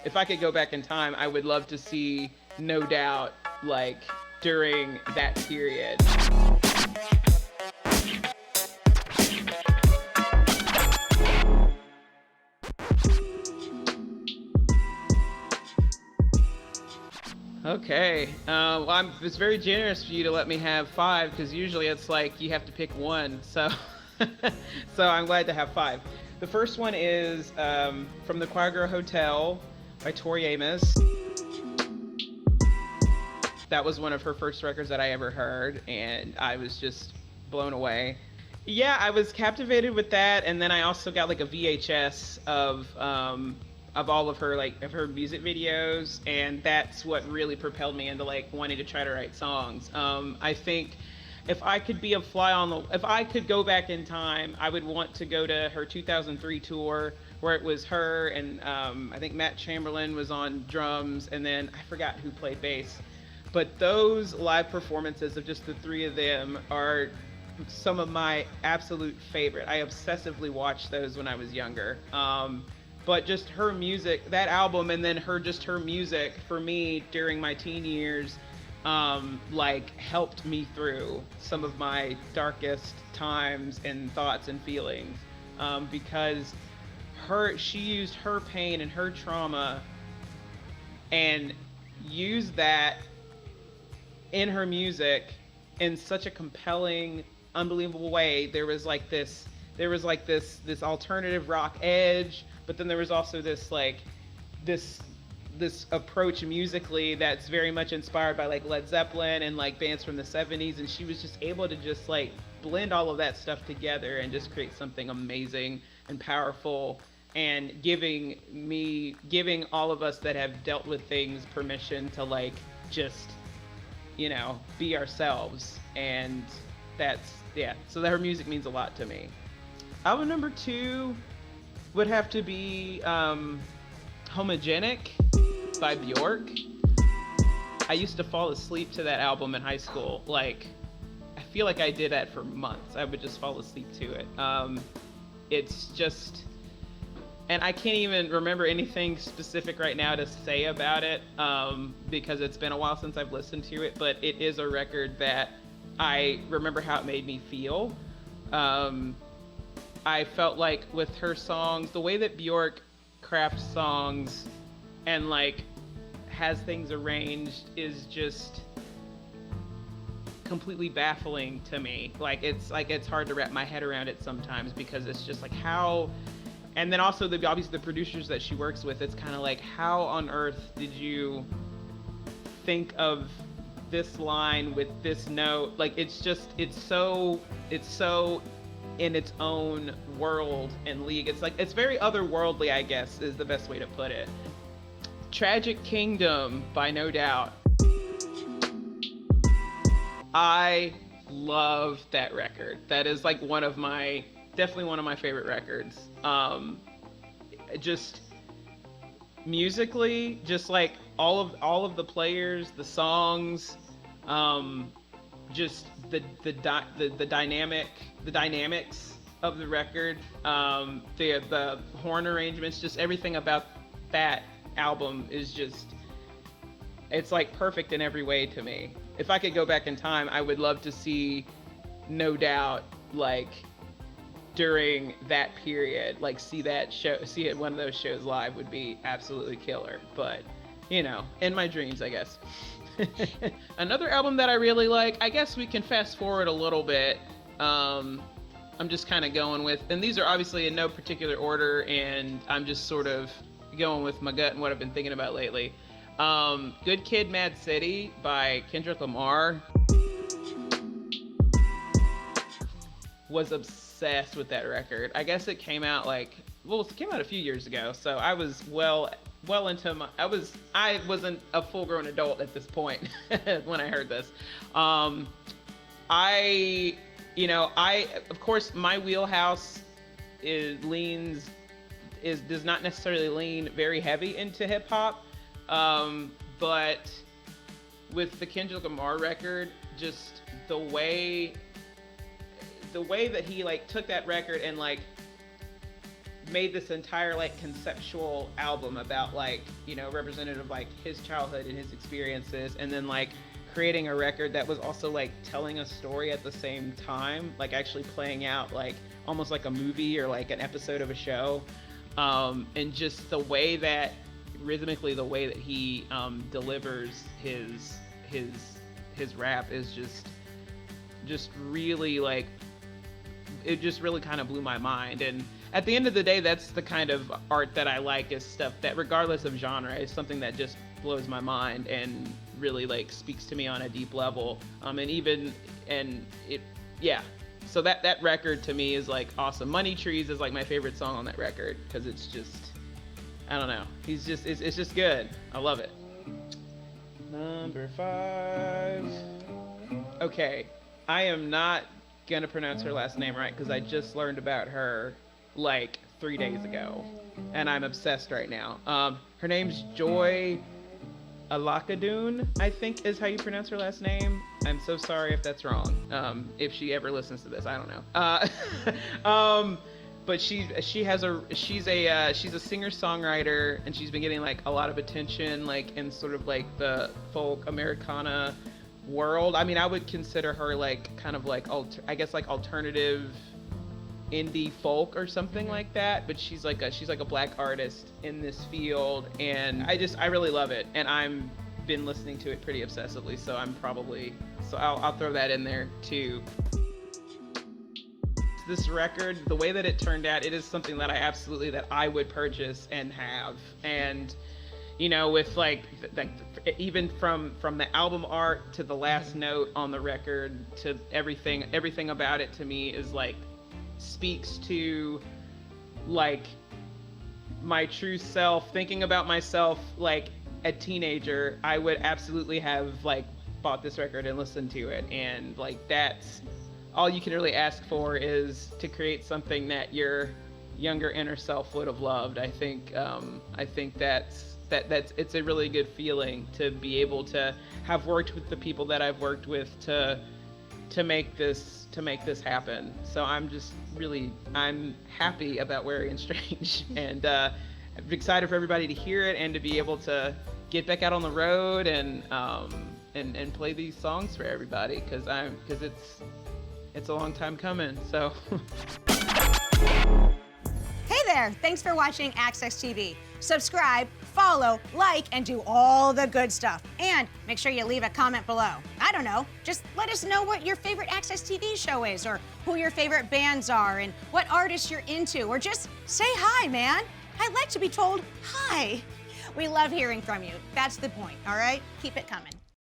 if I could go back in time, I would love to see No Doubt like during that period. Okay, well, it's very generous for you to let me have 5, because usually it's like you have to pick one. So, so I'm glad to have 5. The first one is from the CHOIRGIRL Hotel by Tori Amos. That was one of her first records that I ever heard, and I was just blown away. Yeah, I was captivated with that, and then I also got like a VHS of all of her music videos, and that's what really propelled me into like wanting to try to write songs. I think if I could if I could go back in time, I would want to go to her 2003 tour where it was her and I think Matt Chamberlain was on drums, and then I forgot who played bass. But those live performances of just the 3 of them are some of my absolute favorite. I obsessively watched those when I was younger. But just her music, that album, and then her music for me during my teen years, like helped me through some of my darkest times and thoughts and feelings, because she used her pain and her trauma and used that in her music in such a compelling, unbelievable way. There was like this alternative rock edge, but then there was also this approach musically that's very much inspired by like Led Zeppelin and like bands from the 70s, and she was just able to just like blend all of that stuff together and just create something amazing and powerful, and giving all of us that have dealt with things permission to like just, you know, be ourselves. And so her music means a lot to me. Album number 2 would have to be HOMOGENIC by Björk. I used to fall asleep to that album in high school. Like, I feel like I did that for months. I would just fall asleep to it. It's just, and I can't even remember anything specific right now to say about it, because it's been a while since I've listened to it, but it is a record that I remember how it made me feel. I felt like with her songs, the way that Björk crafts songs and like has things arranged is just completely baffling to me. It's hard to wrap my head around it sometimes, because it's just like how, and then also obviously the producers that she works with, it's kind of like, how on earth did you think of this line with this note? Like, it's so in its own world and league. It's very otherworldly, I guess, is the best way to put it. Tragic Kingdom by No Doubt. I love that record. That is like definitely one of my favorite records. Just musically, just like all of the players, the songs, just the dynamics of the record, the horn arrangements, just everything about that album is just, it's like perfect in every way to me. If I could go back in time, I would love to see No Doubt like during that period, like see it one of those shows live would be absolutely killer. But you know, in my dreams, I guess. Another album that I really like, I guess we can fast forward a little bit. I'm just kind of going with, and these are obviously in no particular order, and I'm just sort of going with my gut and what I've been thinking about lately. Good Kid, Mad City by Kendrick Lamar. Was obsessed with that record. I guess it came out it came out a few years ago, so I was well into my, I wasn't a full-grown adult at this point when I heard this. Of course, my wheelhouse does not necessarily lean very heavy into hip hop, but with the Kendrick Lamar record, just the way that he like took that record and like made this entire like conceptual album about like, you know, representative of like his childhood and his experiences, and then like creating a record that was also like telling a story at the same time, like actually playing out like almost like a movie or like an episode of a show. And just the way that rhythmically, the way that he delivers his rap is just really like, it just really kind of blew my mind. And at the end of the day, that's the kind of art that I like, is stuff that regardless of genre is something that just blows my mind and really like speaks to me on a deep level. So that record to me is like awesome. Money Trees is like my favorite song on that record because it's just, I don't know, it's just good. I love it. Number 5. Okay, I am not gonna pronounce her last name right because I just learned about her like 3 days ago and I'm obsessed right now. Her name's Joy Oladokun, I think is how you pronounce her last name. I'm so sorry if that's wrong. If she ever listens to this, I don't know. But she's a singer-songwriter, and she's been getting like a lot of attention like in sort of like the folk Americana world. I mean, I would consider her like kind of like I guess like alternative indie folk or something like that, but she's like a black artist in this field, and I really love it, and I'm been listening to it pretty obsessively, so I'll throw that in there too. This record, the way that it turned out, it is something that I would purchase and have. And you know, with like even from the album art to the last note on the record to everything about it to me is like speaks to like my true self, thinking about myself like a teenager. I would absolutely have like bought this record and listened to it, and like that's all you can really ask for, is to create something that your younger inner self would have loved. I think that's it's a really good feeling to be able to have worked with the people that I've worked with to make this happen. So I'm happy about Wary and Strange, and I'm excited for everybody to hear it and to be able to get back out on the road and play these songs for everybody, because it's a long time coming. So hey there, thanks for watching Access TV. Subscribe, follow, like, and do all the good stuff. And make sure you leave a comment below. I don't know, just let us know what your favorite Access TV show is, or who your favorite bands are, and what artists you're into, or just say hi, man. I'd like to be told hi. We love hearing from you. That's the point, all right? Keep it coming.